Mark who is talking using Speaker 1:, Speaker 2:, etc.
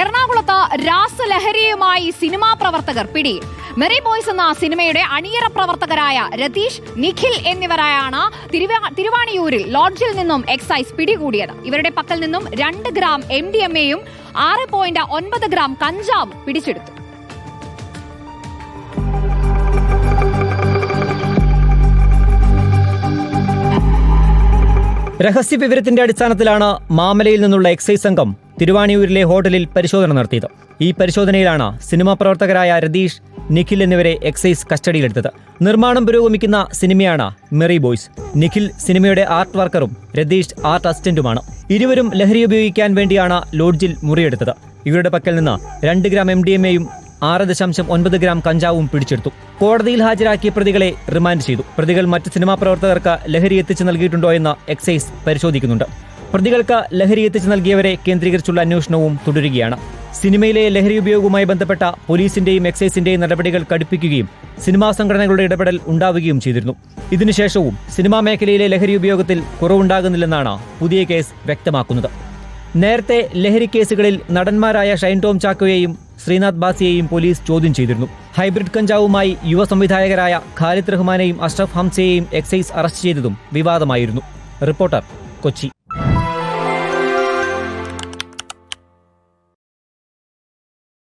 Speaker 1: എറണാകുളത്ത് രാസലഹരിയുമായി സിനിമാ പ്രവർത്തകർ പിടിയിൽ. മെറി ബോയ്സ് എന്ന സിനിമയുടെ അണിയറ പ്രവർത്തകരായ രതീഷ്, നിഖിൽ എന്നിവരായാണ് തിരുവാണിയൂരിൽ ലോഡ്ജിൽ നിന്നും എക്സൈസ് പിടികൂടിയത്. ഇവരുടെ പക്കൽ നിന്നും 2 ഗ്രാം MDMA-യും 6.9 ഗ്രാം കഞ്ചാവും പിടിച്ചെടുത്തു.
Speaker 2: രഹസ്യവിവരത്തിന്റെ അടിസ്ഥാനത്തിലാണ് മാമലയിൽ നിന്നുള്ള എക്സൈസ് സംഘം തിരുവാണിയൂരിലെ ഹോട്ടലിൽ പരിശോധന നടത്തിയത്. ഈ പരിശോധനയിലാണ് സിനിമാ പ്രവർത്തകരായ രതീഷ്, നിഖിൽ എന്നിവരെ എക്സൈസ് കസ്റ്റഡിയിലെടുത്തത്. നിർമ്മാണം പുരോഗമിക്കുന്ന സിനിമയാണ് മെറി ബോയ്സ്. നിഖിൽ സിനിമയുടെ ആർട്ട് വർക്കറും രതീഷ് ആർട്ട് അസിസ്റ്റന്റുമാണ്. ഇരുവരും ലഹരി ഉപയോഗിക്കാൻ വേണ്ടിയാണ് ലോഡ്ജിൽ മുറിയെടുത്തത്. ഇവരുടെ പക്കൽ നിന്ന് 2 ഗ്രാം MDMA-യും 6.9 ഗ്രാം കഞ്ചാവും പിടിച്ചെടുത്തു. കോടതിയിൽ ഹാജരാക്കിയ പ്രതികളെ റിമാൻഡ് ചെയ്തു. പ്രതികൾ മറ്റ് സിനിമാ പ്രവർത്തകർക്ക് ലഹരി എത്തിച്ചു നൽകിയിട്ടുണ്ടോ എന്ന് എക്സൈസ് പരിശോധിക്കുന്നുണ്ട്. പ്രതികൾക്ക് ലഹരി എത്തിച്ചു നൽകിയവരെ കേന്ദ്രീകരിച്ചുള്ള അന്വേഷണവും തുടരുകയാണ്. സിനിമയിലെ ലഹരി ഉപയോഗവുമായി ബന്ധപ്പെട്ട പോലീസിന്റെയും എക്സൈസിന്റെയും നടപടികൾ കടുപ്പിക്കുകയും സിനിമാ സംഘടനകളുടെ ഇടപെടൽ ഉണ്ടാവുകയും ചെയ്തിരുന്നു. ഇതിനുശേഷവും സിനിമാ മേഖലയിലെ ലഹരി ഉപയോഗത്തിൽ കുറവുണ്ടാകുന്നില്ലെന്നാണ് പുതിയ കേസ് വ്യക്തമാക്കുന്നത്. നേരത്തെ ലഹരി കേസുകളിൽ നടന്മാരായ ഷൈൻ ടോം ചാക്കോയെയും ശ്രീനാഥ് ബാസിയെയും പോലീസ് ചോദ്യം ചെയ്തിരുന്നു. ഹൈബ്രിഡ് കഞ്ചാവുമായി യുവ സംവിധായകരായ ഖാലിദ് റഹ്മാനെയും അഷ്റഫ് ഹംസയെയും എക്സൈസ് അറസ്റ്റ് ചെയ്തതും വിവാദമായിരുന്നു. റിപ്പോർട്ടർ, കൊച്ചി.